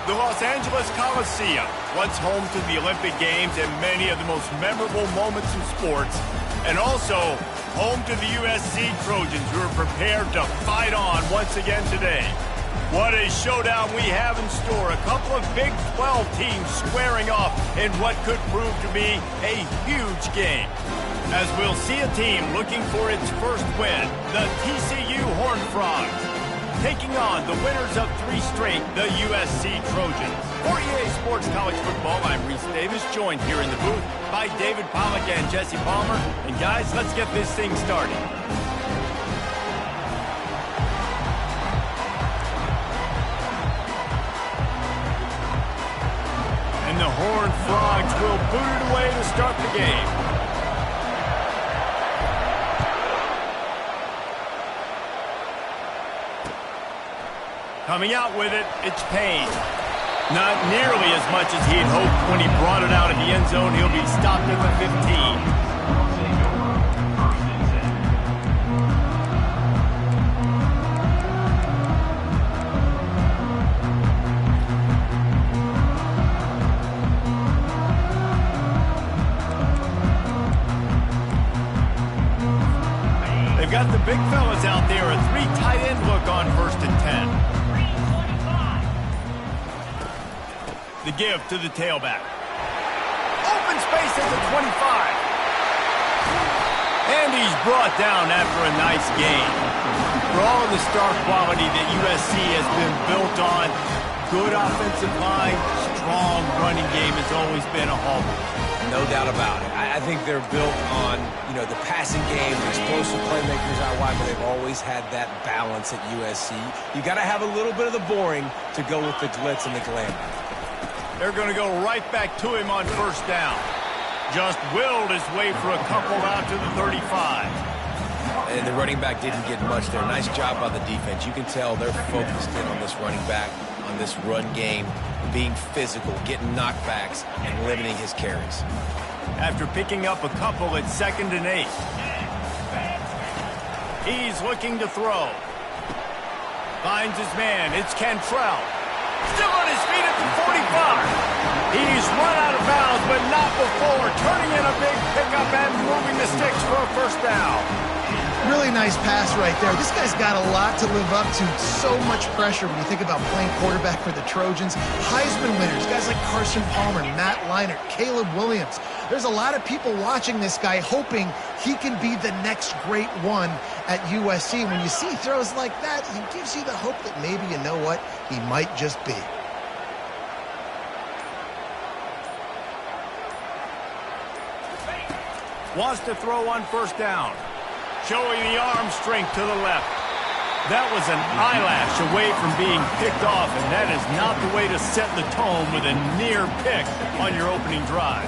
The Los Angeles Coliseum, once home to the Olympic Games and many of the most memorable moments in sports, and also home to the USC Trojans, who are prepared to fight on once again today. What a showdown we have in store. A couple of Big 12 teams squaring off in what could prove to be a huge game. As we'll see a team looking for its first win, the TCU Horned Frogs, taking on the winners of 3 straight, the USC Trojans. For EA Sports College Football, I'm Reese Davis, joined here in the booth by David Pollack and Jesse Palmer. And guys, let's get this thing started. And the Horned Frogs will boot it away to start the game. Coming out with it, it's Payne. Not nearly as much as he had hoped when he brought it out of the end zone. He'll be stopped at the 15. They've got the big fellas out there, a 3 tight end look on 1st and 10. The give to the tailback. Open space at the 25. And he's brought down after a nice gain. For all of the star quality that USC has been built on, good offensive line, strong running game has always been a hallmark. No doubt about it. I think they're built on, the passing game, explosive playmakers out wide, but they've always had that balance at USC. You got to have a little bit of the boring to go with the glitz and the glamour. They're going to go right back to him on 1st down. Just willed his way for a couple out to the 35. And the running back didn't get much there. Nice job by the defense. You can tell they're focused in on this running back, on this run game, being physical, getting knockbacks, and limiting his carries. After picking up a couple at 2nd and 8. He's looking to throw. Finds his man. It's Cantrell. Still on his feet at the 45. He's run out of bounds, but not before turning in a big pickup and moving the sticks for a 1st down. Really nice pass right there. This guy's got a lot to live up to. So much pressure when you think about playing quarterback for the Trojans. Heisman winners, guys like Carson Palmer, Matt Leinart, Caleb Williams. There's a lot of people watching this guy hoping he can be the next great one at USC. When you see throws like that, he gives you the hope that maybe, you know what, he might just be. Wants to throw on 1st down. Showing the arm strength to the left. That was an eyelash away from being picked off, and that is not the way to set the tone with a near pick on your opening drive.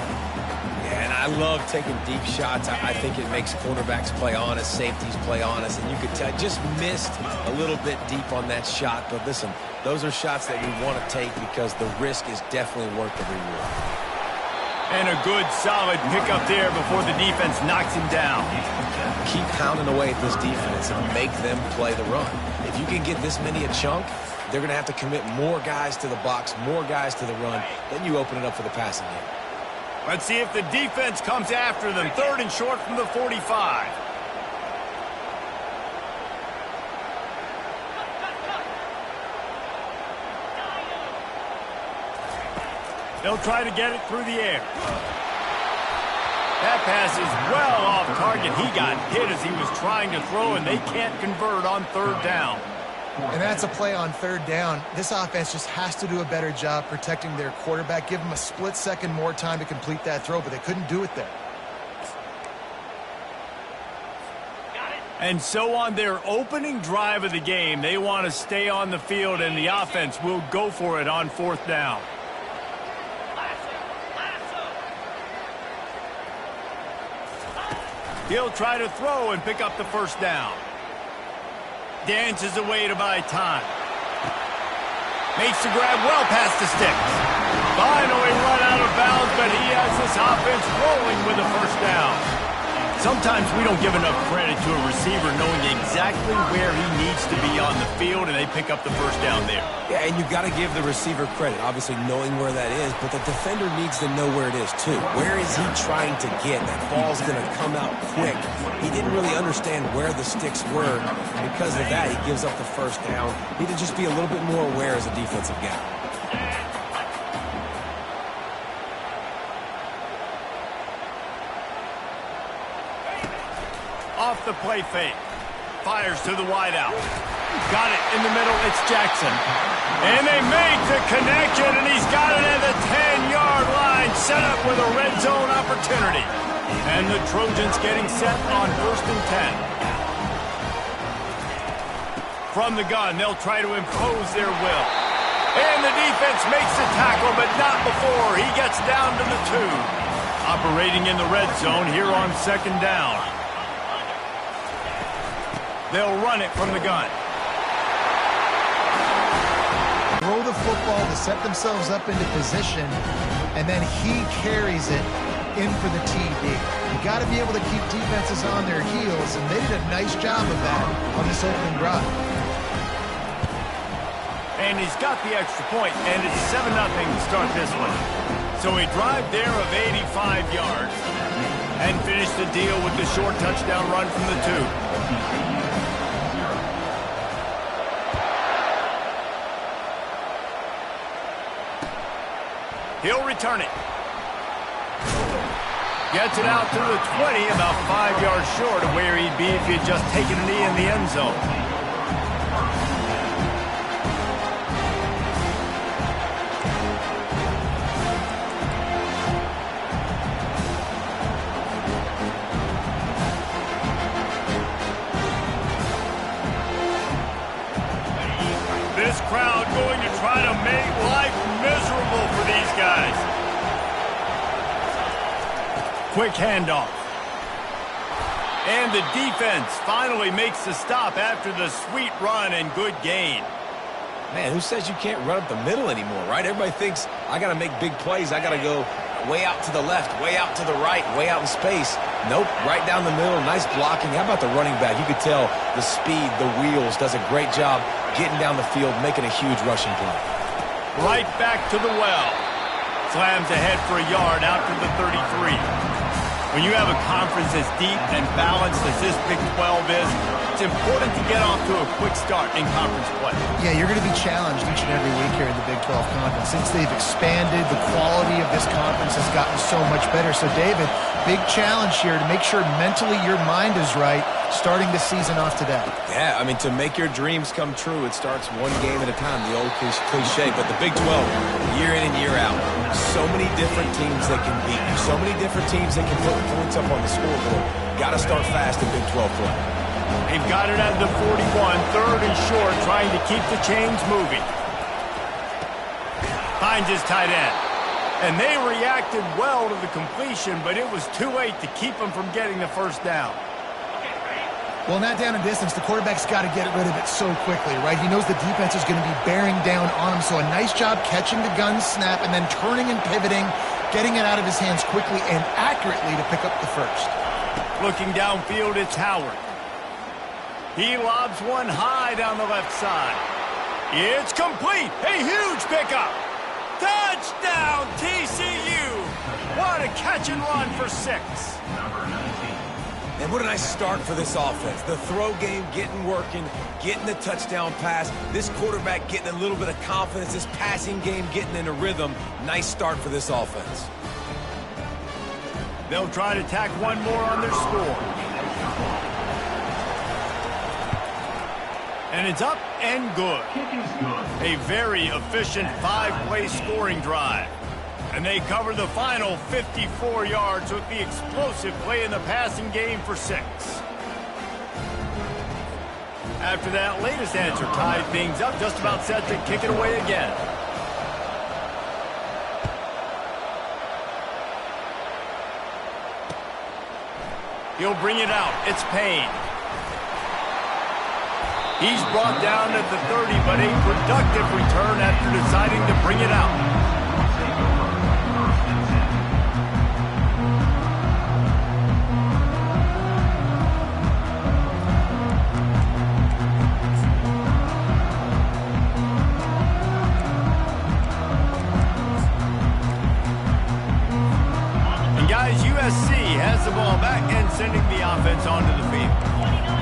Yeah, and I love taking deep shots. I think it makes cornerbacks play honest, safeties play honest, and you could tell just missed a little bit deep on that shot. But listen, those are shots that we want to take because the risk is definitely worth the reward. And a good, solid pickup there before the defense knocks him down. Keep pounding away at this defense and make them play the run. If you can get this many a chunk, they're going to have to commit more guys to the box, more guys to the run. Then you open it up for the passing game. Let's see if the defense comes after them. 3rd and short from the 45. They'll try to get it through the air. That pass is well off target. He got hit as he was trying to throw, and they can't convert on 3rd down. And that's a play on 3rd down. This offense just has to do a better job protecting their quarterback. Give them a split second more time to complete that throw, but they couldn't do it there. And so on their opening drive of the game, they want to stay on the field, and the offense will go for it on 4th down. He'll try to throw and pick up the 1st down. Dances away to buy time. Makes the grab well past the sticks. Finally run out of bounds, but he has this offense rolling with a 1st down. Sometimes we don't give enough credit to a receiver knowing exactly where he needs to be on the field, and they pick up the first down there. Yeah, and you've got to give the receiver credit, obviously knowing where that is, but the defender needs to know where it is too. Where is he trying to get? That ball's going to come out quick. He didn't really understand where the sticks were, and because of that, he gives up the first down. Need to just be a little bit more aware as a defensive guy. Off the play fake. Fires to the wideout. Got it in the middle. It's Jackson. And they make the connection, and he's got it at the 10-yard line. Set up with a red zone opportunity. And the Trojans getting set on 1st and 10. From the gun, they'll try to impose their will. And the defense makes the tackle, but not before he gets down to the 2. Operating in the red zone here on 2nd down. They'll run it from the gun. Throw the football to set themselves up into position, and then he carries it in for the TD. You got to be able to keep defenses on their heels, and they did a nice job of that on this opening drive. And he's got the extra point, and it's 7-0 to start this one. So a drive there of 85 yards, and finish the deal with the short touchdown run from the 2. He'll return it. Gets it out to the 20, about 5 yards short of where he'd be if he had just taken a knee in the end zone. This crowd going to try to make life miserable for these guys. Quick handoff. And the defense finally makes the stop after the sweet run and good gain. Man, who says you can't run up the middle anymore, right? Everybody thinks I got to make big plays. I got to go way out to the left, way out to the right, way out in space. Nope, right down the middle. Nice blocking. How about the running back? You could tell the speed, the wheels, does a great job getting down the field, making a huge rushing play. Right back to the well. Slams ahead for a yard out to the 33. When you have a conference as deep and balanced as this Big 12 is, it's important to get off to a quick start in conference play. Yeah, you're going to be challenged each and every week here in the Big 12 Conference. Since they've expanded, the quality of this conference has gotten so much better. So, David, big challenge here to make sure mentally your mind is right starting the season off today. Yeah, I mean, to make your dreams come true, it starts one game at a time, the old cliche. But the Big 12, year in and year out, so many different teams that can beat you, so many different teams that can put points up on the scoreboard. Got to start fast in Big 12 play. They've got it at the 41, 3rd and short, trying to keep the chains moving. Finds his tight end. And they reacted well to the completion, but it was too late to keep them from getting the first down. Well, not down in distance, the quarterback's got to get rid of it so quickly, right? He knows the defense is going to be bearing down on him, so a nice job catching the gun snap and then turning and pivoting, getting it out of his hands quickly and accurately to pick up the first. Looking downfield, it's Howard. He lobs one high down the left side. It's complete. A huge pickup. Touchdown, TCU. What a catch and run for 6. And what a nice start for this offense. The throw game getting working, getting the touchdown pass. This quarterback getting a little bit of confidence. This passing game getting in a rhythm. Nice start for this offense. They'll try to tack one more on their score. And it's up and good. A very efficient 5-play scoring drive. And they cover the final 54 yards with the explosive play in the passing game for 6. After that latest answer tied things up, just about set to kick it away again. He'll bring it out. It's Payne. He's brought down at the 30, but a productive return after deciding to bring it out. Raheem.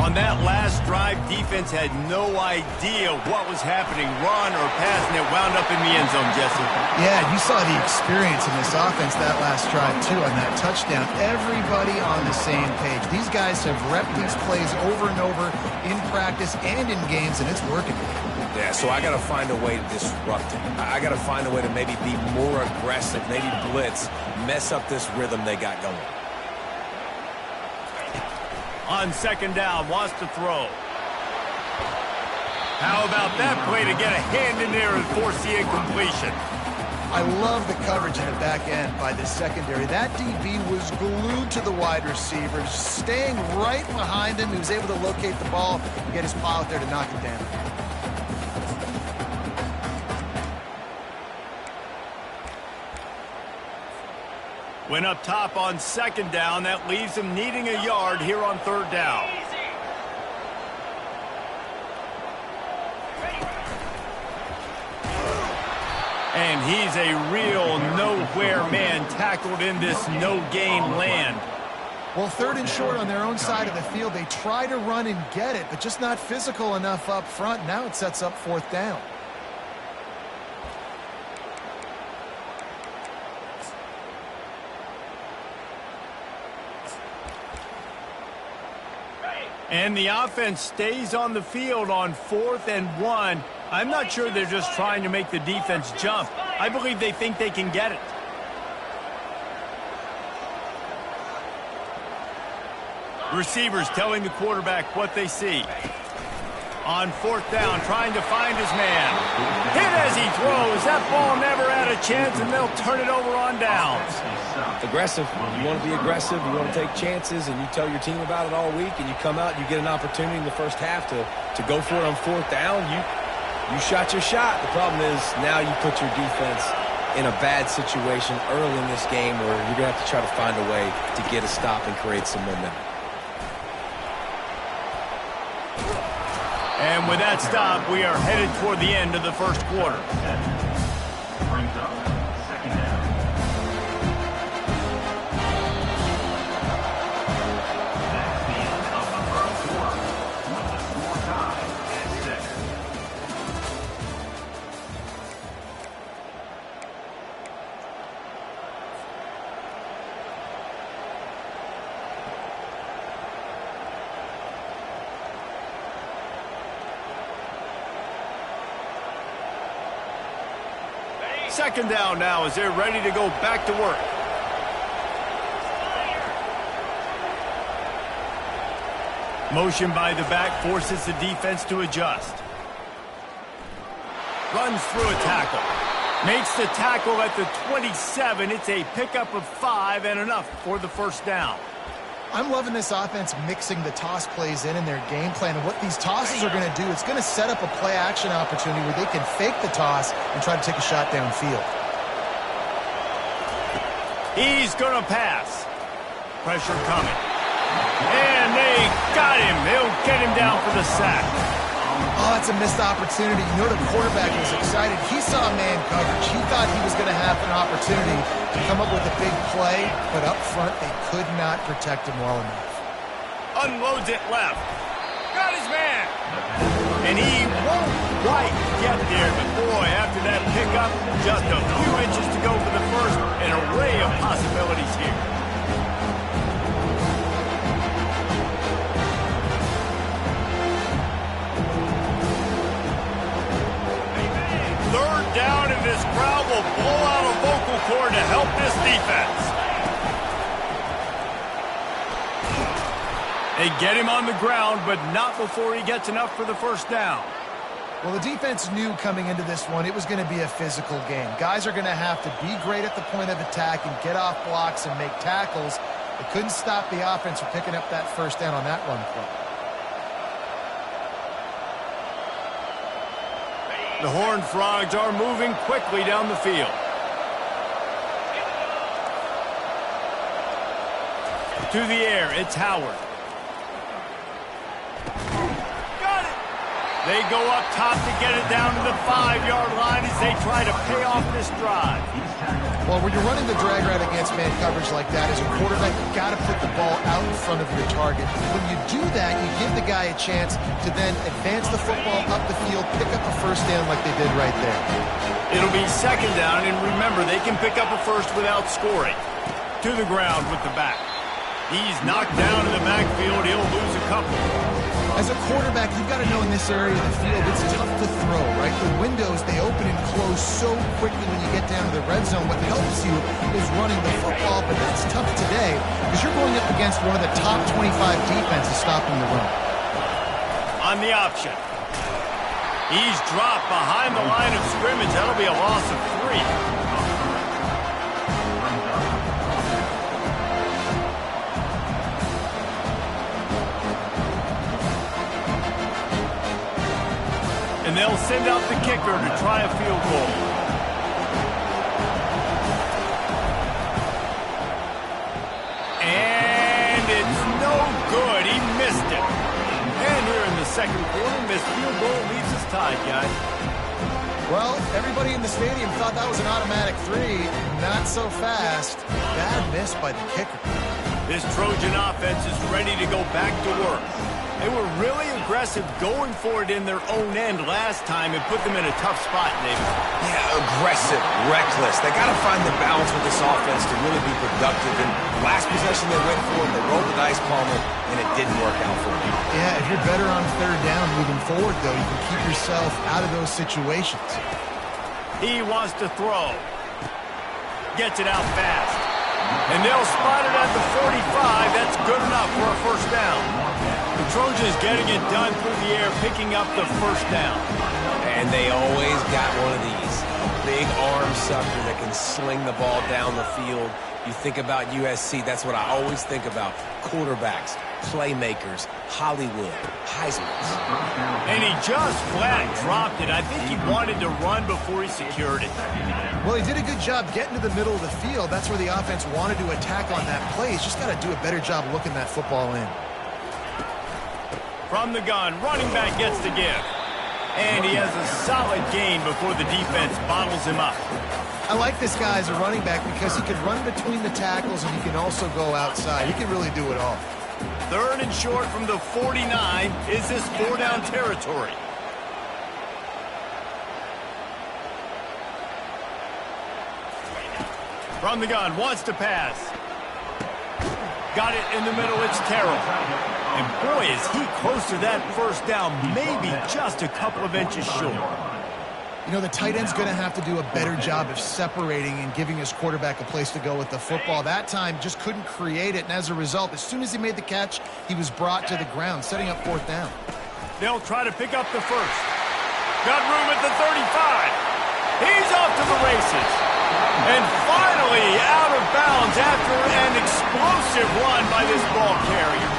On that last drive, defense had no idea what was happening, run or pass, and it wound up in the end zone, Jesse. Yeah, you saw the experience in this offense that last drive, too, on that touchdown. Everybody on the same page. These guys have repped these plays over and over in practice and in games, and it's working. Yeah, so I got to find a way to disrupt it. I got to find a way to maybe be more aggressive, maybe blitz, mess up this rhythm they got going. On second down, wants to throw. How about that play to get a hand in there and force the incompletion? I love the coverage in the back end by the secondary. That DB was glued to the wide receivers, staying right behind him. He was able to locate the ball and get his paw out there to knock it down. Went up top on second down. That leaves him needing a yard here on third down. And he's a real nowhere man, tackled in this no-gain land. Well, third and short on their own side of the field. They try to run and get it, but just not physical enough up front. Now it sets up fourth down. And the offense stays on the field on 4th and 1. I'm not sure they're just trying to make the defense jump. I believe they think they can get it. Receivers telling the quarterback what they see. On 4th down, trying to find his man. Hit as he throws. That ball never had a chance, and they'll turn it over on downs. Aggressive. You want to be aggressive. You want to take chances, and you tell your team about it all week, and you come out and you get an opportunity in the first half to go for it on 4th down. You shot your shot. The problem is now you put your defense in a bad situation early in this game where you're going to have to try to find a way to get a stop and create some momentum. And with that stop, we are headed toward the end of the first quarter. Second down now as they're ready to go back to work. Motion by the back forces the defense to adjust. Runs through a tackle. Makes the tackle at the 27. It's a pickup of 5 and enough for the first down. I'm loving this offense mixing the toss plays in their game plan. And what these tosses are going to do, it's going to set up a play-action opportunity where they can fake the toss and try to take a shot downfield. He's going to pass. Pressure coming. And they got him. They'll get him down for the sack. Oh, it's a missed opportunity. You know the quarterback was excited. He saw man coverage. He thought he was going to have an opportunity to come up with a big play, but up front they could not protect him well enough. Unloads it left. Got his man. And he won't quite get there, but boy, after that pickup, just a few inches to go for the first. An array of possibilities here. Third down, and this crowd will blow out a vocal cord to help this defense. They get him on the ground, but not before he gets enough for the first down. Well, the defense knew coming into this one it was going to be a physical game. Guys are going to have to be great at the point of attack and get off blocks and make tackles. They couldn't stop the offense from picking up that first down on that run play. The Horned Frogs are moving quickly down the field. To the air, it's Howard. Got it! They go up top to get it down to the 5-yard line as they try to pay off this drive. Well, when you're running the drag route against man coverage like that, as a quarterback, you've got to put the ball out in front of your target. When you do that, you give the guy a chance to then advance the football up the field, pick up a first down like they did right there. It'll be second down, and remember, they can pick up a first without scoring. To the ground with the back. He's knocked down in the backfield. He'll lose a couple. As a quarterback, you've got to know in this area of the field, it's tough to throw, right? The windows, they open and close so quickly when you get down to the red zone. What helps you is running the football, but that's tough today because you're going up against one of the top 25 defenses stopping the run. On the option. He's dropped behind the line of scrimmage. That'll be a loss of 3. And they'll send out the kicker to try a field goal. And it's no good. He missed it. And here in the second quarter, this field goal leaves us tied, guys. Well, everybody in the stadium thought that was an automatic 3. Not so fast. Bad miss by the kicker. This Trojan offense is ready to go back to work. They were really aggressive going for it in their own end last time and put them in a tough spot, David. Yeah, aggressive, reckless. They got to find the balance with this offense to really be productive. And last possession they went for it, they rolled the dice, Palmer, and it didn't work out for them. Yeah, if you're better on third down moving forward, though, you can keep yourself out of those situations. He wants to throw. Gets it out fast. And they'll spot it at the 45. That's good enough for a first down. The Trojans getting it done through the air, picking up the first down. And they always got one of these. A big arm sucker that can sling the ball down the field. You think about USC, that's what I always think about. Quarterbacks, playmakers, Hollywood, Heisman's. And he just flat dropped it. I think he wanted to run before he secured it. Well, he did a good job getting to the middle of the field. That's where the offense wanted to attack on that play. He's just got to do a better job looking that football in. From the gun, running back gets the give. And he has a solid gain before the defense bottles him up. I like this guy as a running back because he can run between the tackles and he can also go outside. He can really do it all. Third and short from the 49. Is this 4-down territory? From the gun, wants to pass. Got it in the middle, it's Terrell. And boy, is he close to that first down, maybe just a couple of inches short. You know, the tight end's going to have to do a better job of separating and giving his quarterback a place to go with the football. That time just couldn't create it, and as a result, as soon as he made the catch, he was brought to the ground, setting up fourth down. They'll try to pick up the first. Got room at the 35. He's off to the races. And finally out of bounds after an explosive run by this ball carrier.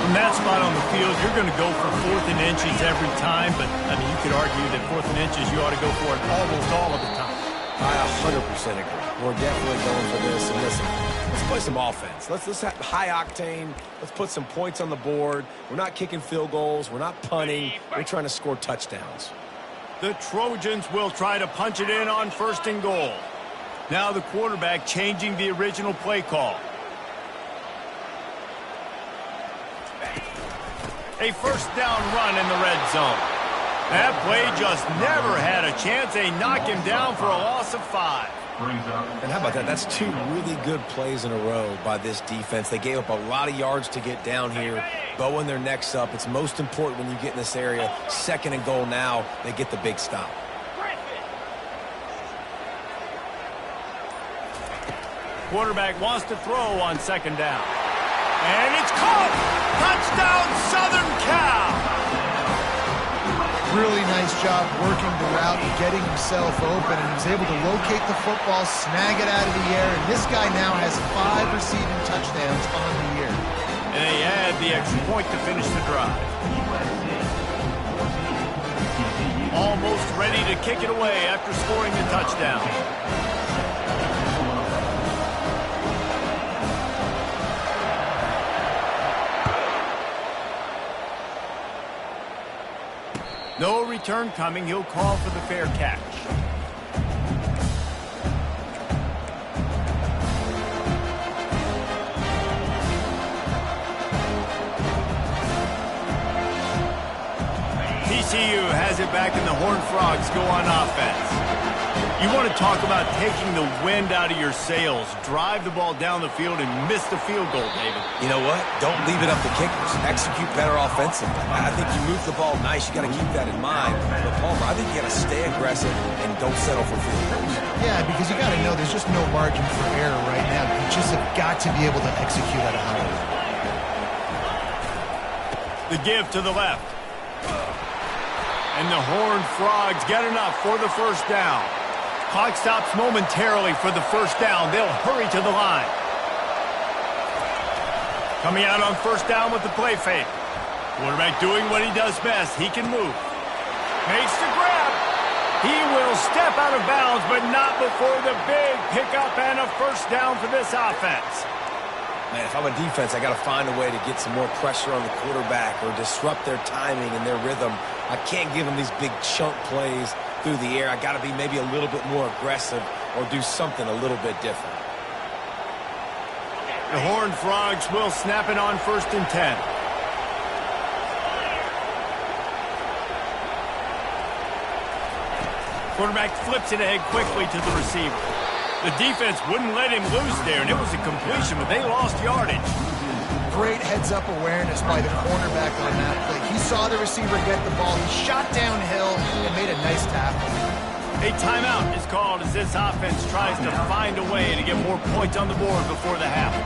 From that spot on the field, you're going to go for 4th and inches every time, but, I mean, you could argue that 4th and inches, you ought to go for it almost all of the time. I 100% agree. We're definitely going for this. And listen, let's play some offense. Let's have high octane. Let's put some points on the board. We're not kicking field goals. We're not punting. We're trying to score touchdowns. The Trojans will try to punch it in on 1st and goal. Now the quarterback changing the original play call. A first down run in the red zone. That play just never had a chance. They knock him down for a loss of 5. And how about that? That's 2 really good plays in a row by this defense. They gave up a lot of yards to get down here. Bowing their necks up. It's most important when you get in this area. 2nd and goal now. They get the big stop. Quarterback wants to throw on 2nd down. And it's caught! Touchdown, Southern Cal! Really nice job working the route and getting himself open, and he was able to locate the football, snag it out of the air, and this guy now has 5 receiving touchdowns on the year. And they add the extra point to finish the drive. Almost ready to kick it away after scoring the touchdown. No return coming. He'll call for the fair catch. TCU has it back and the Horned Frogs go on offense. You want to talk about taking the wind out of your sails. Drive the ball down the field and miss the field goal, David. You know what? Don't leave it up to kickers. Execute better offensively. I think you move the ball nice. You got to keep that in mind. But, Palmer, I think you got to stay aggressive and don't settle for field goals. Yeah, because you got to know there's just no margin for error right now. You just have got to be able to execute at a high level. The give to the left. And the Horned Frogs get enough for the first down. Clock stops momentarily for the first down. They'll hurry to the line. Coming out on first down with the play fake. Quarterback doing what he does best. He can move. Makes the grab. He will step out of bounds, but not before the big pickup and a first down for this offense. Man, if I'm a defense, I got to find a way to get some more pressure on the quarterback or disrupt their timing and their rhythm. I can't give them these big chunk plays through the air. I got to be maybe a little bit more aggressive or do something a little bit different. The Horned Frogs will snap it on 1st and 10. Quarterback flips it ahead quickly to the receiver. The defense wouldn't let him loose there, and it was a completion, but they lost yardage. Great heads-up awareness by the cornerback on that play. He saw the receiver get the ball. He shot downhill and made a nice tackle. A timeout is called as this offense tries to find a way to get more points on the board before the half.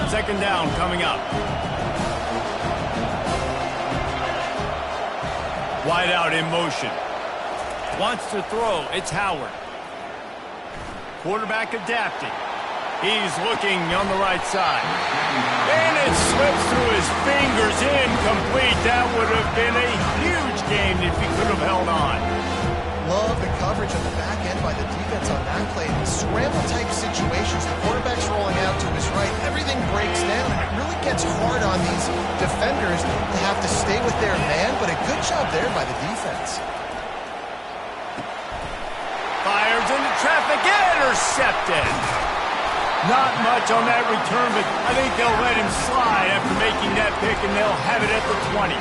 Second down coming up. Wide out in motion. Wants to throw. It's Howard. Quarterback adapting. He's looking on the right side. And it slips through his fingers. Incomplete. That would have been a huge game if he could have held on. Love the coverage on the back end by the defense on that play. In scramble-type situations, the quarterback's rolling out to his right. Everything breaks down, and it really gets hard on these defenders to have to stay with their man, but a good job there by the defense. Fires into traffic, intercepted. Not much on that return, but I think they'll let him slide after making that pick, and they'll have it at the 20.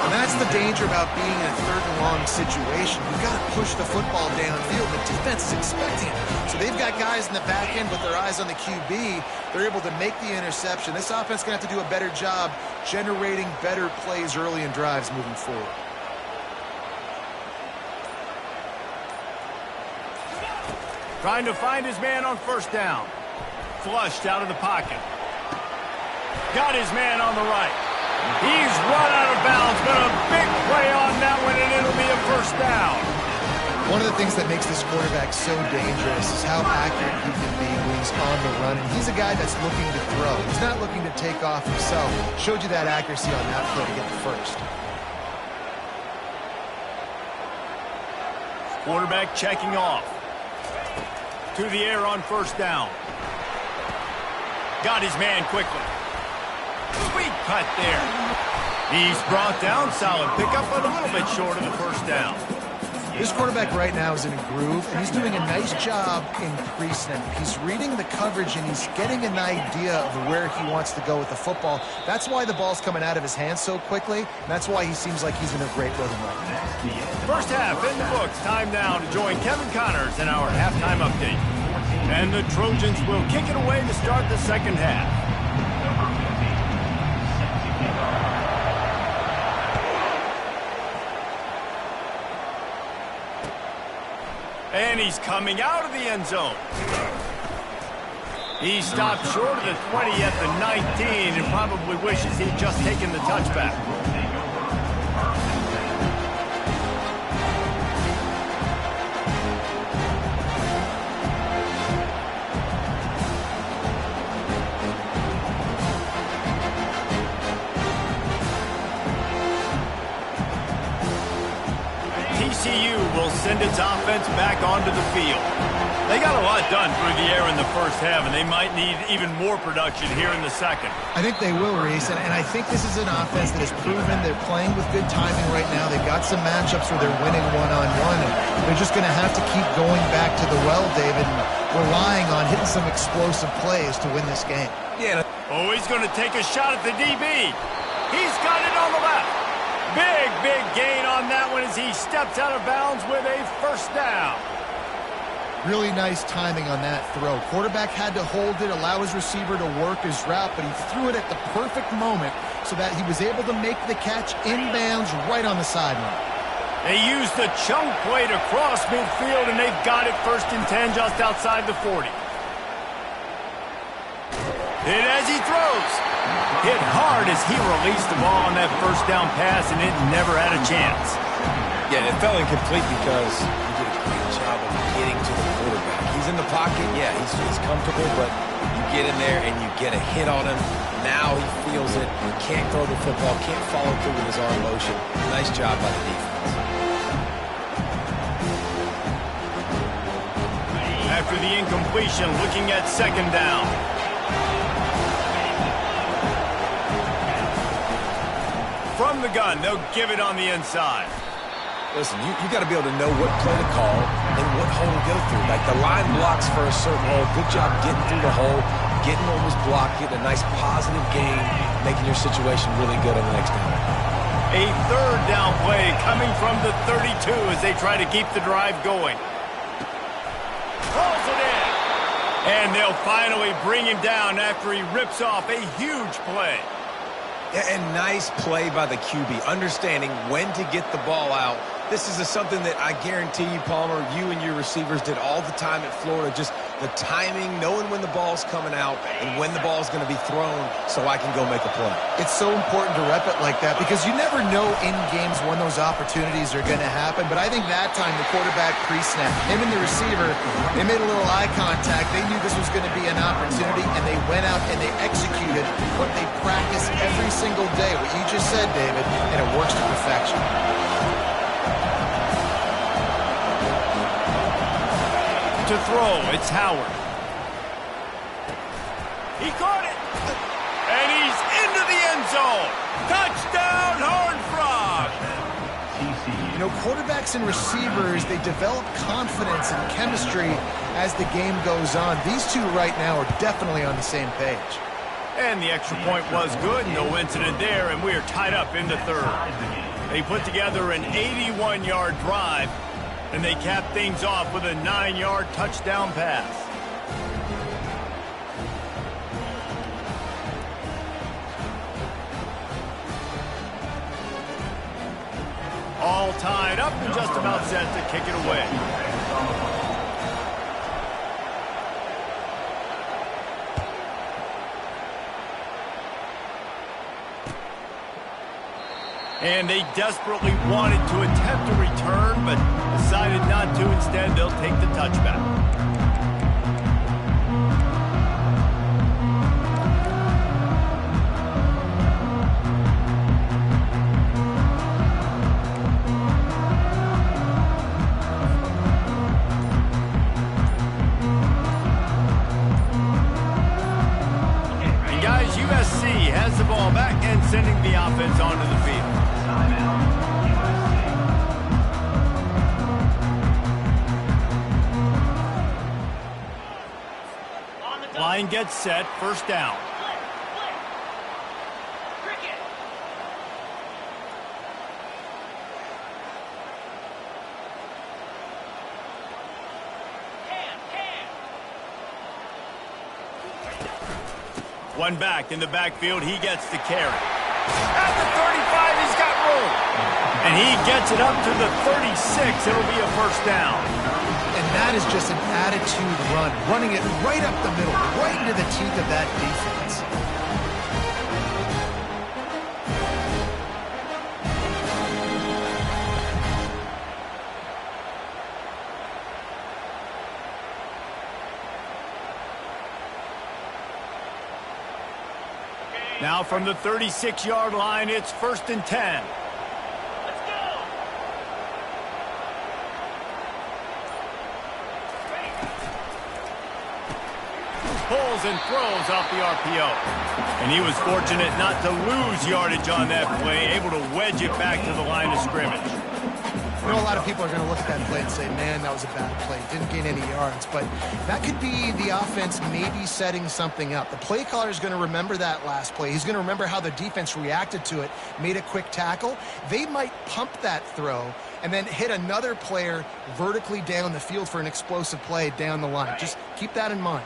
And that's the danger about being in a third and long situation. You've got to push the football downfield. The defense is expecting it. So they've got guys in the back end with their eyes on the QB. They're able to make the interception. This offense is going to have to do a better job generating better plays early in drives moving forward. Trying to find his man on first down. Flushed out of the pocket. Got his man on the right. He's run out of bounds, but a big play on that one, and it'll be a first down. One of the things that makes this quarterback so dangerous is how accurate he can be when he's on the run. And he's a guy that's looking to throw. He's not looking to take off himself. Showed you that accuracy on that play to get the first. Quarterback checking off. To the air on first down. Got his man quickly. Sweet cut there. He's brought down. Solid pickup, but a little bit short of the first down. This quarterback right now is in a groove, and he's doing a nice job in pre-snap. He's reading the coverage, and he's getting an idea of where he wants to go with the football. That's why the ball's coming out of his hands so quickly, and that's why he seems like he's in a great rhythm right now. First half in the books. Time now to join Kevin Connors in our halftime update. And the Trojans will kick it away to start the second half. And he's coming out of the end zone. He stopped short of the 20 at the 19 and probably wishes he'd just taken the touchback. TCU will send its offense back onto the field. They got a lot done through the air in the first half, and they might need even more production here in the second. I think they will, Reese, and I think this is an offense that has proven they're playing with good timing right now. They've got some matchups where they're winning one-on-one, and They're just going to have to keep going back to the well, David, and relying on hitting some explosive plays to win this game. Yeah. Oh, he's going to take a shot at the DB. He's got it on the left. Big gain on that one as he steps out of bounds with a first down. Really nice timing on that throw. Quarterback had to hold it, allow his receiver to work his route, but he threw it at the perfect moment so that he was able to make the catch inbounds right on the sideline. They used the chunk play to cross midfield, and they've got it 1st and 10 just outside the 40. Hit as he throws. Hit hard as he released the ball on that first down pass, and it never had a chance. Yeah, it fell incomplete because he did a great job of getting to the quarterback. He's in the pocket, yeah, he's comfortable, but you get in there and you get a hit on him. Now he feels it. He can't throw the football, can't follow through with his arm motion. Nice job by the defense. After the incompletion, looking at 2nd down. From the gun, they'll give it on the inside. Listen, you got to be able to know what play to call and what hole to go through. Like the line blocks for a certain hole. Good job getting through the hole, getting what was blocked, getting a nice positive gain, making your situation really good on the next down. A 3rd down play coming from the 32 as they try to keep the drive going. Throws it in. And they'll finally bring him down after he rips off a huge play. And nice play by the QB, understanding when to get the ball out. This is something that I guarantee you, Palmer, you and your receivers did all the time at Florida. Just the timing, knowing when the ball's coming out and when the ball's going to be thrown so I can go make a play. It's so important to rep it like that because you never know in games when those opportunities are going to happen. But I think that time the quarterback pre-snap, him and the receiver, they made a little eye contact. They knew this was going to be an opportunity, and they went out and they executed what they practice every single day, what you just said, David, and it works to perfection. To throw, it's Howard. He caught it. And he's into the end zone. Touchdown, Horned Frog. You know, quarterbacks and receivers, they develop confidence and chemistry as the game goes on. These two right now are definitely on the same page. And the extra point was good. No incident there, and we are tied up in the 3rd. They put together an 81-yard drive, and they cap things off with a 9-yard touchdown pass. All tied up and just about set to kick it away. And they desperately wanted to attempt a return, but decided not to. Instead, they'll take the touchback. And guys, USC has the ball back and sending the offense onto the field. Line gets set, 1st down. One back in the backfield, he gets the carry. At the 35, he's got room. And he gets it up to the 36. It'll be a 1st down. And that is just an attitude run, running it right up the middle, right into the teeth of that defense. Now from the 36-yard line, it's 1st and 10. Pulls and throws off the RPO. And he was fortunate not to lose yardage on that play, able to wedge it back to the line of scrimmage. I know a lot of people are going to look at that play and say, man, that was a bad play. Didn't gain any yards. But that could be the offense maybe setting something up. The play caller is going to remember that last play. He's going to remember how the defense reacted to it, made a quick tackle. They might pump that throw and then hit another player vertically down the field for an explosive play down the line. Just keep that in mind.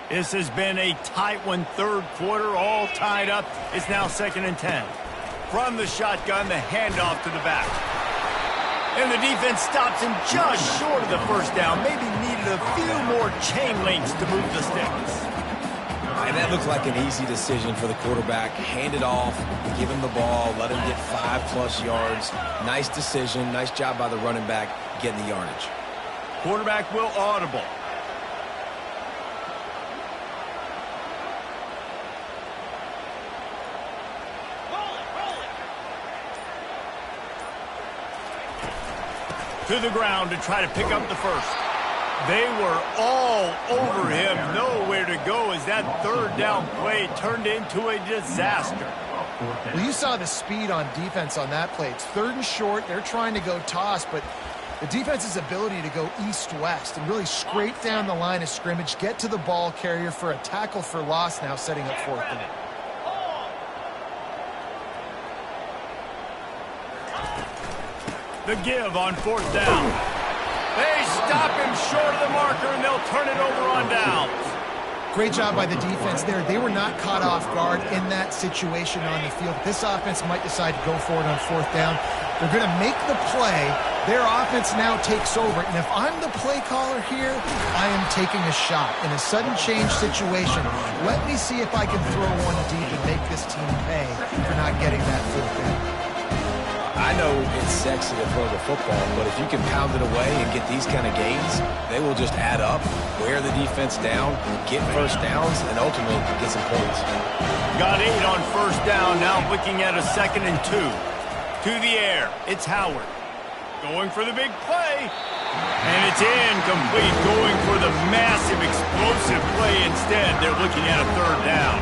This has been a tight one, third quarter, all tied up. It's now 2nd and 10. From the shotgun, the handoff to the back. And the defense stops him just short of the first down. Maybe needed a few more chain links to move the sticks. And that looked like an easy decision for the quarterback. Hand it off, give him the ball, let him get 5+ yards. Nice decision, nice job by the running back getting the yardage. Quarterback will audible. To the ground to try to pick up the first. They were all over him. Nowhere to go as that 3rd down play turned into a disaster. Well, you saw the speed on defense on that play. It's 3rd and short. They're trying to go toss, but the defense's ability to go east-west and really scrape down the line of scrimmage, get to the ball carrier for a tackle for loss now, setting up 4th down. The give on 4th down. They stop him short of the marker, and they'll turn it over on downs. Great job by the defense there. They were not caught off guard in that situation on the field. This offense might decide to go for it on 4th down. They're going to make the play. Their offense now takes over. And if I'm the play caller here, I am taking a shot. In a sudden change situation, let me see if I can throw one deep and make this team pay for not getting that 4th down. I know it's sexy to throw the football, but if you can pound it away and get these kind of gains, they will just add up, wear the defense down, get first downs, and ultimately get some points. Got 8 on 1st down, now looking at a 2nd and 2. To the air, it's Howard. Going for the big play. And it's incomplete, going for the massive explosive play instead. They're looking at a 3rd down.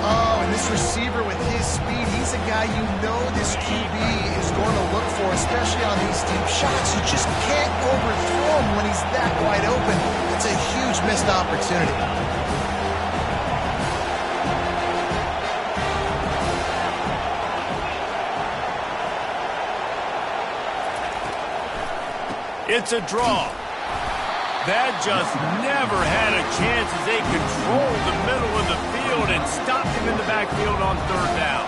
Oh, and this receiver with his speed, he's a guy you know this QB is going to look for, especially on these deep shots. You just can't overthrow him when he's that wide open. It's a huge missed opportunity. It's a draw. That just never had a chance as they controlled the middle of the field and stopped him in the backfield on 3rd down.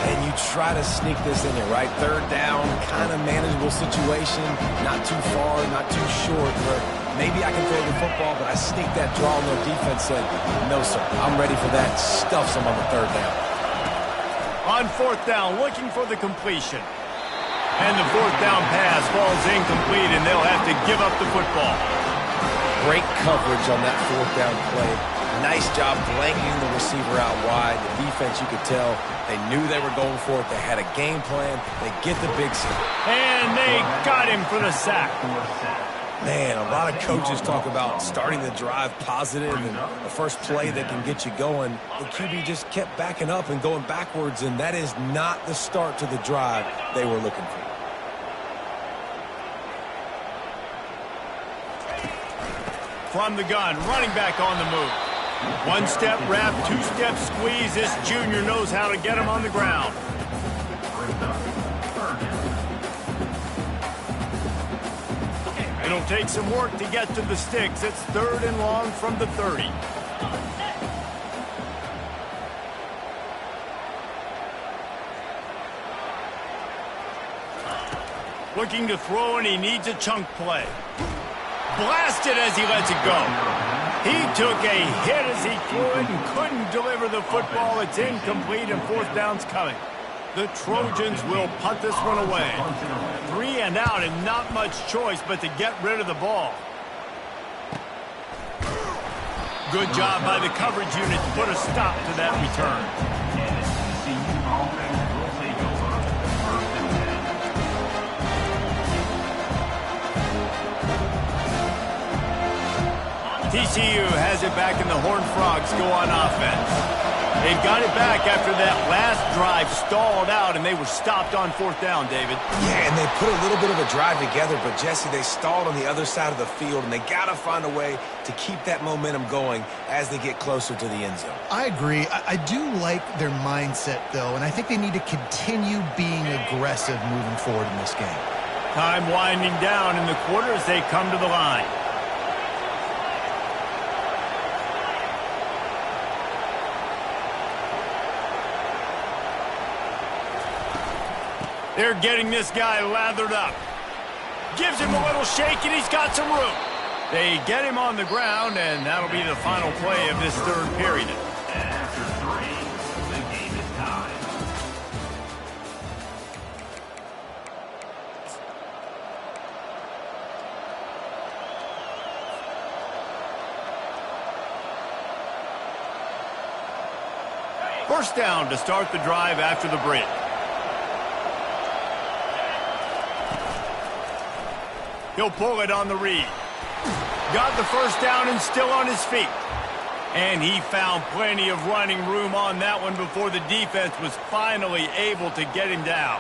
And you try to sneak this in there, right? 3rd down, kind of manageable situation, not too far, not too short, where maybe I can throw the football, but I sneak that draw and their defense said, no, sir, I'm ready for that. Stuffs them on the 3rd down. On 4th down, looking for the completion. And the 4th down pass falls incomplete, and they'll have to give up the football. Great coverage on that 4th down play. Nice job blanketing the receiver out wide. The defense, you could tell, they knew they were going for it. They had a game plan. They get the big sack. And they got him for the sack. Man, a lot of coaches talk about starting the drive positive and the first play that can get you going. The QB just kept backing up and going backwards, and that is not the start to the drive they were looking for. From the gun, running back on the move. 1-step wrap, 2-step squeeze. This junior knows how to get him on the ground. It'll take some work to get to the sticks. It's 3rd and long from the 30. Looking to throw, and he needs a chunk play. Blasted as he lets it go. He took a hit as he threw it and couldn't deliver the football. It's incomplete, and 4th down's coming. The Trojans will punt this one away. 3 and out, and not much choice but to get rid of the ball. Good job by the coverage unit to put a stop to that return. TCU has it back, and the Horned Frogs go on offense. They've got it back after that last drive stalled out, and they were stopped on 4th down, David. Yeah, and they put a little bit of a drive together, but, Jesse, they stalled on the other side of the field, and they got to find a way to keep that momentum going as they get closer to the end zone. I agree. I do like their mindset, though, and I think they need to continue being aggressive moving forward in this game. Time winding down in the quarter as they come to the line. They're getting this guy lathered up. Gives him a little shake, and he's got some room. They get him on the ground, and that'll be the final play of this 3rd period. After 3, the game is tied. First down to start the drive after the break. He'll pull it on the read. Got the first down and still on his feet. And he found plenty of running room on that one before the defense was finally able to get him down.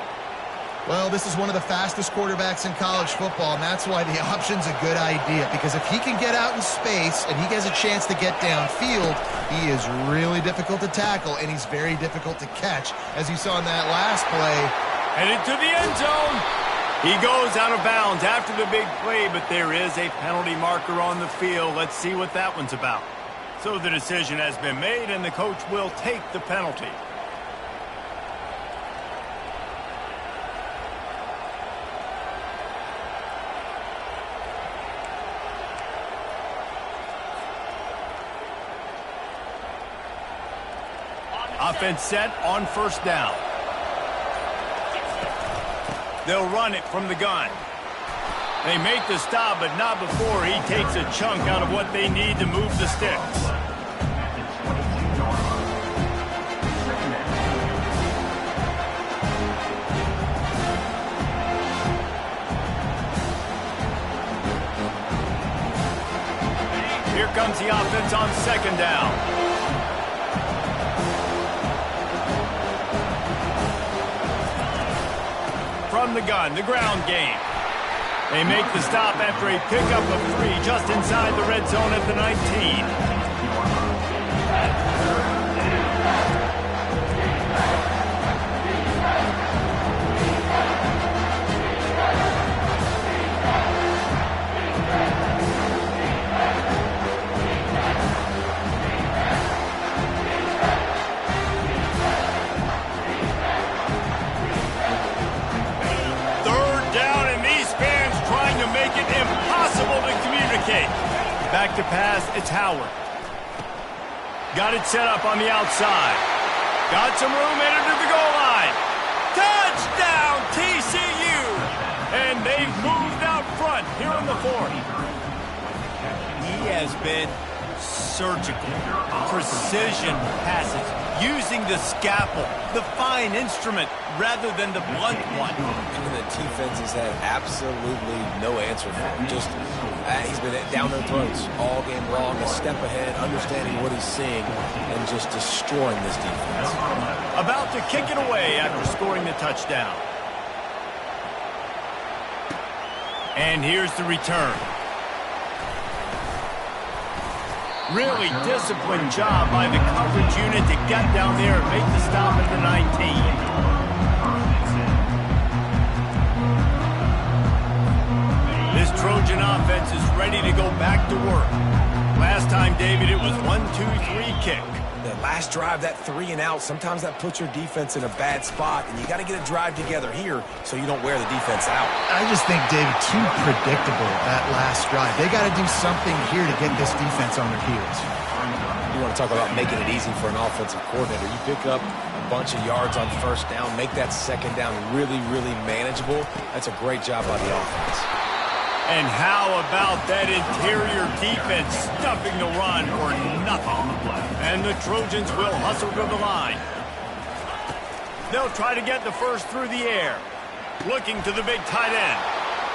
Well, this is one of the fastest quarterbacks in college football, and that's why the option's a good idea. Because if he can get out in space and he has a chance to get downfield, he is really difficult to tackle, and he's very difficult to catch, as you saw in that last play. And into the end zone. He goes out of bounds after the big play, but there is a penalty marker on the field. Let's see what that one's about. So the decision has been made, and the coach will take the penalty. Offense set on 1st down. They'll run it from the gun. They make the stop, but not before he takes a chunk out of what they need to move the sticks. Here comes the offense on 2nd down. From the gun, the ground game. They make the stop after a pickup of 3 just inside the red zone at the 19. Back to pass, it's Howard. Got it set up on the outside. Got some room headed to the goal line. Touchdown, TCU! And they've moved out front here in the 4th. He has been surgical, precision passes, using the scalpel, the fine instrument, rather than the blunt one. And the defense has had absolutely no answer for him. Just he's been down their throats all game long, a step ahead, understanding what he's seeing, and just destroying this defense. About to kick it away after scoring the touchdown. And here's the return. Really disciplined job by the coverage unit to get down there and make the stop at the 19. This Trojan offense is ready to go back to work. Last time, David, it was 1-2-3 kick. The last drive, that 3 and out, sometimes that puts your defense in a bad spot, and you got to get a drive together here so you don't wear the defense out. I just think, David, too predictable that last drive. They got to do something here to get this defense on their heels. You want to talk about making it easy for an offensive coordinator. You pick up a bunch of yards on 1st down, make that 2nd down really, really manageable. That's a great job by the offense. And how about that interior defense stuffing the run for nothing? And the Trojans will hustle to the line. They'll try to get the first through the air. Looking to the big tight end.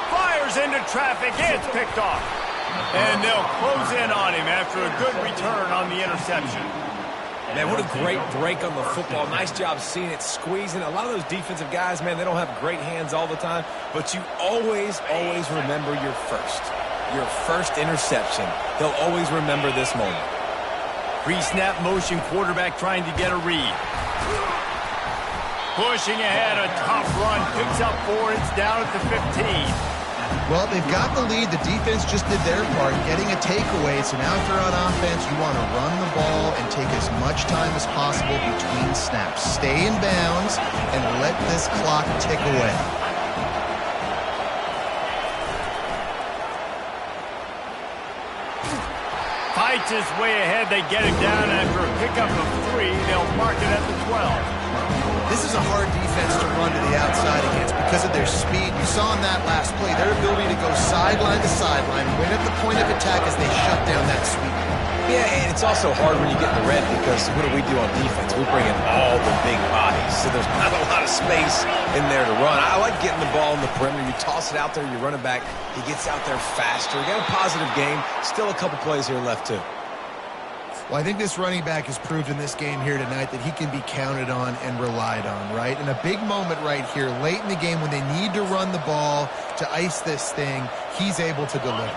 Fires into traffic. It's picked off. And they'll close in on him after a good return on the interception. Man, what a great break on the football. Nice job seeing it, squeezing. A lot of those defensive guys, man, they don't have great hands all the time, but you always remember your first interception. They'll always remember this moment. Pre-snap motion, quarterback trying to get a read. Pushing ahead, a tough run, picks up 4, it's down at the 15. Well, they've got the lead. The defense just did their part, getting a takeaway. So now if you're on offense, you want to run the ball and take as much time as possible between snaps. Stay in bounds and let this clock tick away. Fights his way ahead. They get him down after a pickup of 3. They'll mark it at the 12. This is a hard defense to run to the outside against because of their speed. You saw in that last play their ability to go sideline to sideline, win at the point of attack as they shut down that sweep. Yeah, and it's also hard when you get in the red because what do we do on defense? We bring in all the big bodies, so there's not a lot of space in there to run. I like getting the ball in the perimeter. You toss it out there, you run it back. He gets out there faster. We got a positive game. Still a couple plays here left, too. Well, I think this running back has proved in this game here tonight that he can be counted on and relied on, right? And a big moment right here, late in the game when they need to run the ball to ice this thing, he's able to deliver.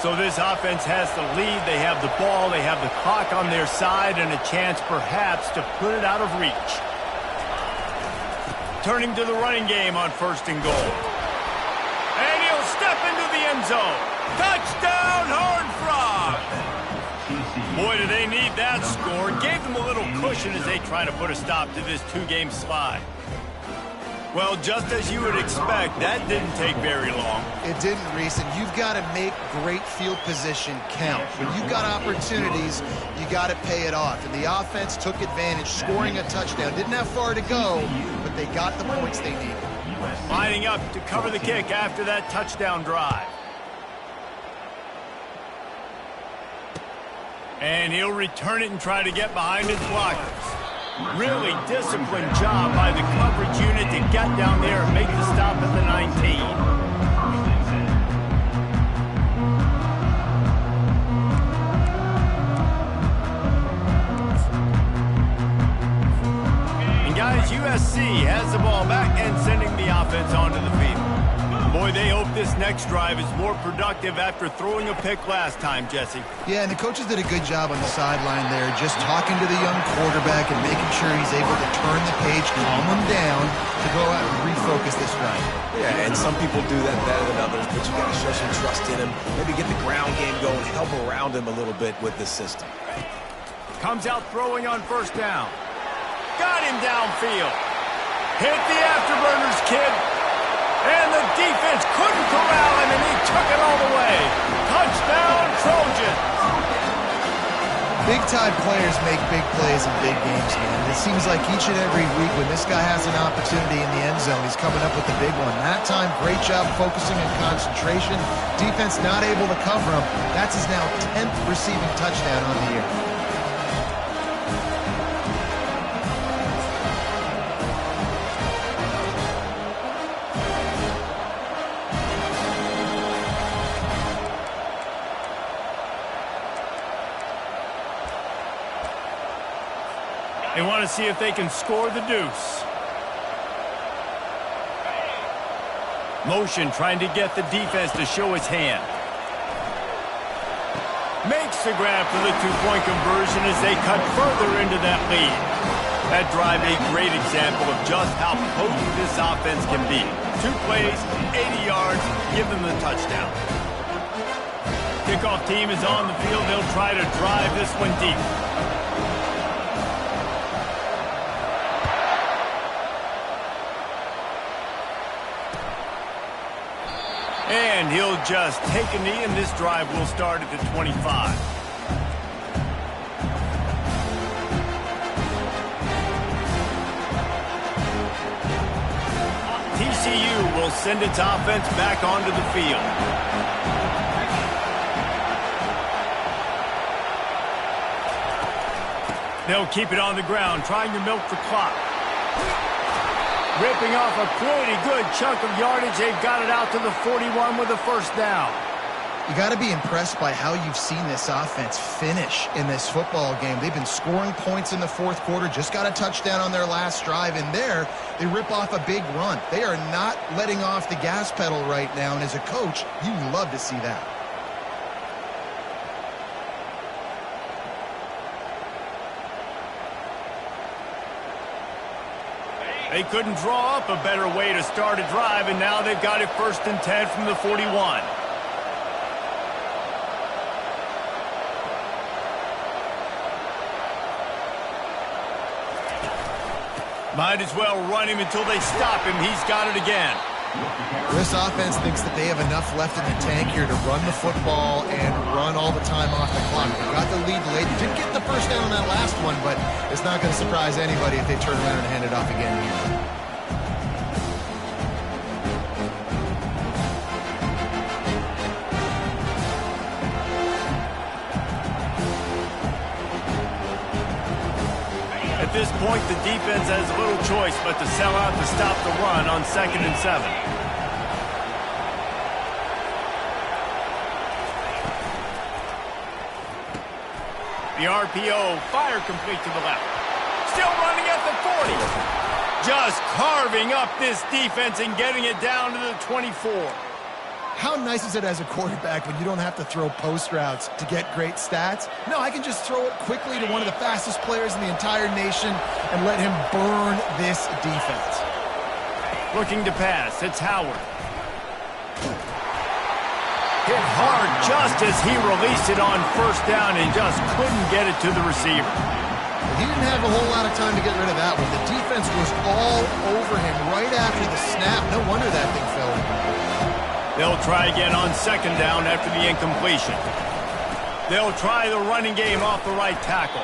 So this offense has the lead. They have the ball. They have the clock on their side and a chance perhaps to put it out of reach. Turning to the running game on 1st and goal. And he'll step into the end zone. Touchdown, Horned Frogs! Boy, do they need that score. Gave them a little cushion as they try to put a stop to this 2-game slide. Well, just as you would expect, that didn't take very long. It didn't, Reese, and you've got to make great field position count. When you've got opportunities, you got to pay it off. And the offense took advantage, scoring a touchdown. Didn't have far to go, but they got the points they needed. Lining up to cover the kick after that touchdown drive. And he'll return it and try to get behind his blockers. Really disciplined job by the coverage unit to get down there and make the stop at the 19. And guys, USC has the ball back and sending the offense onto the field. Boy, they hope this next drive is more productive after throwing a pick last time, Jesse. Yeah, and the coaches did a good job on the sideline there, just talking to the young quarterback and making sure he's able to turn the page, calm him down to go out and refocus this drive. Yeah, and some people do that better than others, but you got to show some trust in him. Maybe get the ground game going, help around him a little bit with this system. Comes out throwing on 1st down. Got him downfield. Hit the afterburners, kid. And the defense couldn't corral him, and he took it all the way. Touchdown, Trojans. Big-time players make big plays in big games, man. It seems like each and every week when this guy has an opportunity in the end zone, he's coming up with the big one. That time, great job focusing and concentration. Defense not able to cover him. That's his now 10th receiving touchdown on the year. They want to see if they can score the deuce. Motion trying to get the defense to show his hand. Makes the grab for the 2-point conversion as they cut further into that lead. That drive a great example of just how potent this offense can be. 2 plays, 80 yards, give them the touchdown. Kickoff team is on the field. They'll try to drive this one deep. And he'll just take a knee, and this drive will start at the 25. TCU will send its offense back onto the field. They'll keep it on the ground, trying to milk the clock. Ripping off a pretty good chunk of yardage. They've got it out to the 41 with a 1st down. You got to be impressed by how you've seen this offense finish in this football game. They've been scoring points in the fourth quarter, just got a touchdown on their last drive, and there they rip off a big run. They are not letting off the gas pedal right now, and as a coach, you love to see that. They couldn't draw up a better way to start a drive, and now they've got it 1st and 10 from the 41. Might as well run him until they stop him. He's got it again. This offense thinks that they have enough left in the tank here to run the football and run all the time off the clock. They got the lead late. Didn't get the first down on that last one, but it's not going to surprise anybody if they turn around and hand it off again here. At this point, the defense has little choice but to sell out to stop the run on 2nd and 7. The RPO, fire complete to the left. Still running at the 40. Just carving up this defense and getting it down to the 24. How nice is it as a quarterback when you don't have to throw post routes to get great stats? No, I can just throw it quickly to one of the fastest players in the entire nation and let him burn this defense. Looking to pass, it's Howard. Hit hard just as he released it on 1st down and just couldn't get it to the receiver. He didn't have a whole lot of time to get rid of that one. The defense was all over him right after the snap. No wonder that thing fell in. They'll try again on 2nd down after the incompletion. They'll try the running game off the right tackle.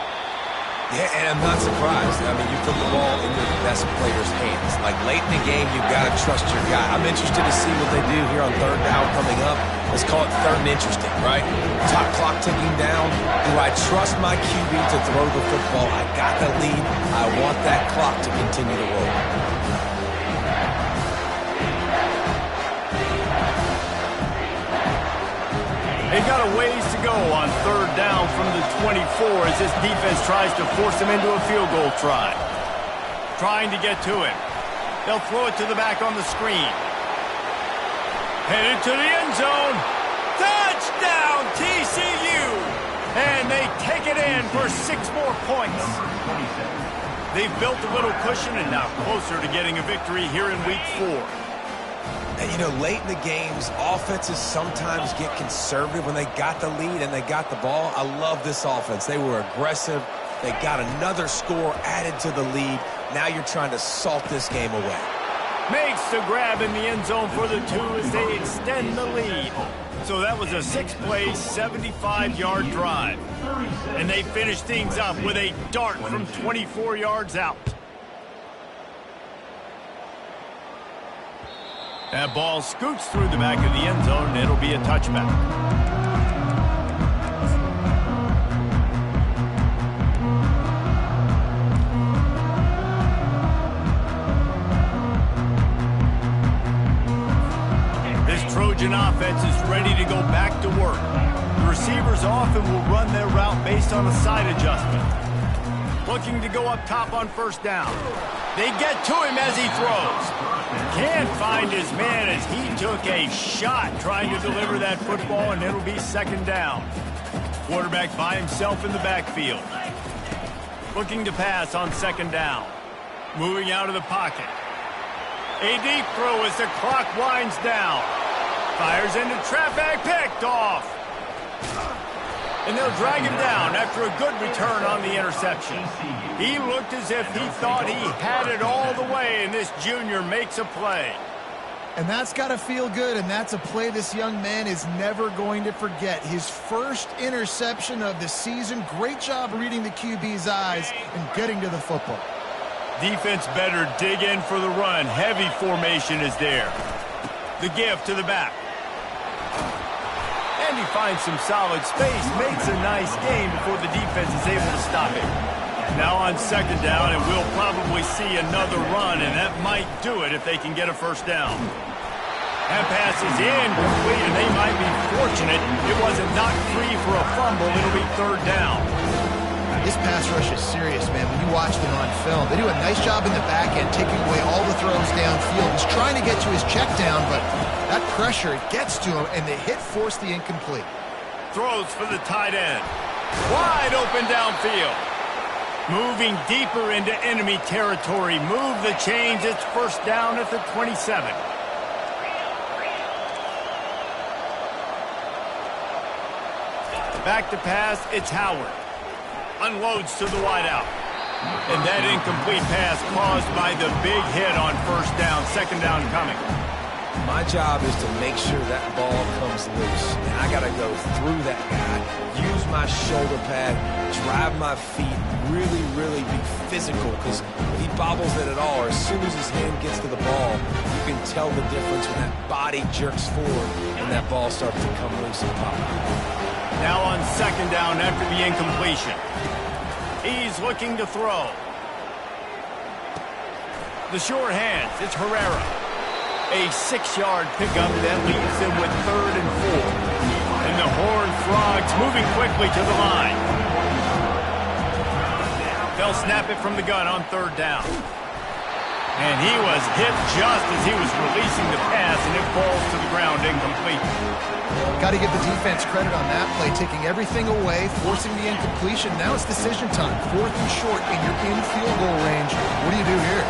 Yeah, and I'm not surprised. I mean, you put the ball into the best player's hands. Like, late in the game, you've got to trust your guy. I'm interested to see what they do here on 3rd down coming up. Let's call it 3rd and interesting, right? Top clock ticking down. Do I trust my QB to throw the football? I got the lead. I want that clock to continue to roll. They've got a ways to go on 3rd down from the 24 as this defense tries to force him into a field goal try. Trying to get to him. They'll throw it to the back on the screen. Headed to the end zone. Touchdown, TCU! And they take it in for 6 more points. They've built a little cushion and now closer to getting a victory here in Week 4. And, you know, late in the games, offenses sometimes get conservative when they got the lead and they got the ball. I love this offense. They were aggressive. They got another score added to the lead. Now you're trying to salt this game away. Makes the grab in the end zone for the 2 as they extend the lead. So that was a 6-play, 75-yard drive. And they finish things up with a dart from 24 yards out. That ball scoots through the back of the end zone, and it'll be a touchback. This Trojan offense is ready to go back to work. The receivers often will run their route based on a side adjustment. Looking to go up top on 1st down. They get to him as he throws. Can't find his man as he took a shot trying to deliver that football, and it'll be 2nd down. Quarterback by himself in the backfield. Looking to pass on 2nd down. Moving out of the pocket. A deep throw as the clock winds down. Fires into traffic, picked off. And they'll drag him down after a good return on the interception. He looked as if he thought he had it all the way, and this junior makes a play. And that's got to feel good, and that's a play this young man is never going to forget. His first interception of the season. Great job reading the QB's eyes and getting to the football. Defense better dig in for the run. Heavy formation is there. The give to the back. And he finds some solid space, makes a nice game before the defense is able to stop it. Now on 2nd down, and we'll probably see another run, and that might do it if they can get a 1st down. That pass is incomplete, and they might be unfortunate. It wasn't knocked free for a fumble. It'll be third down. This pass rush is serious, man. When you watch them on film, they do a nice job in the back end, taking away all the throws downfield. He's trying to get to his check down, but that pressure, it gets to him, and the hit forced the incomplete. Throws for the tight end. Wide open downfield. Moving deeper into enemy territory. Move the chains. It's first down at the 27. Back to pass, it's Howard. Unloads to the wideout. And that incomplete pass caused by the big hit on first down. Second down coming. My job is to make sure that ball comes loose. And I got to go through that guy, use my shoulder pad, drive my feet, really, really be physical. Because if he bobbles it at all, or as soon as his hand gets to the ball, you can tell the difference when that body jerks forward and that ball starts to come loose and pop. Now on second down after the incompletion. He's looking to throw. The short hands, it's Herrera. A 6-yard pickup that leaves him with 3rd and 4. And the Horned Frogs moving quickly to the line. They'll snap it from the gun on third down. And he was hit just as he was releasing the pass, and it falls to the ground incomplete. Got to give the defense credit on that play, taking everything away, forcing the incompletion. Now it's decision time. 4th and short, and you're in field goal range. What do you do here?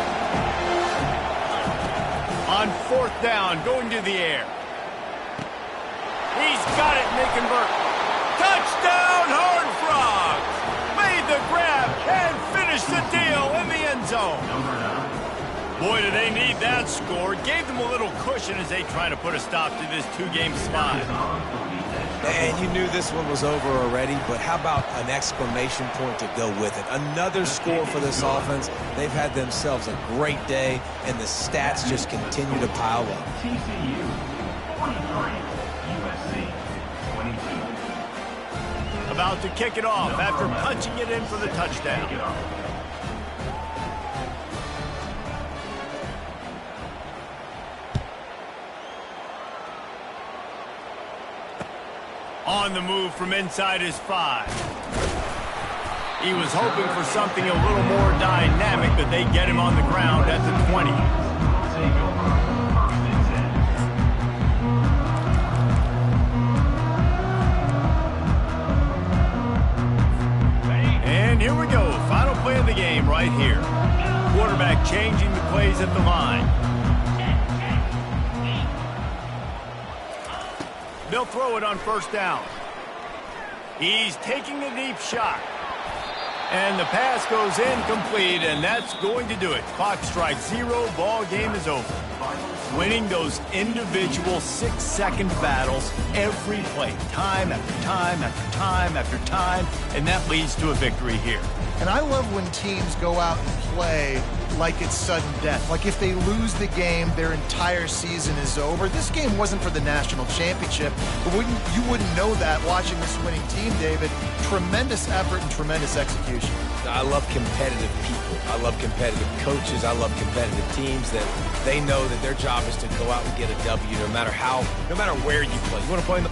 On 4th down, going to the air. He's got it, and they convert. Touchdown, Horned Frogs! Made the grab and finished the deal in the end zone. Boy, do they need that score. Gave them a little cushion as they try to put a stop to this 2-game slide. And you knew this one was over already, but how about an exclamation point to go with it? Another score for this offense. They've had themselves a great day, and the stats just continue to pile up. TCU 43, USC 22. About to kick it off after punching it in for the touchdown. On the move from inside his 5. He was hoping for something a little more dynamic, but they get him on the ground at the 20. And here we go. Final play of the game right here. Quarterback changing the plays at the line. They'll throw it on first down. He's taking a deep shot. And the pass goes incomplete, and that's going to do it. Clock strikes 0. Ball game is over. Winning those individual 6-second battles every play, time after time after time after time, and that leads to a victory here. And I love when teams go out and play like it's sudden death. Like if they lose the game, their entire season is over. This game wasn't for the national championship, but you wouldn't know that watching this winning team, David. Tremendous effort and tremendous execution. I love competitive people. I love competitive coaches. I love competitive teams that they know that their job is to go out and get a W no matter where you play. You want to play in the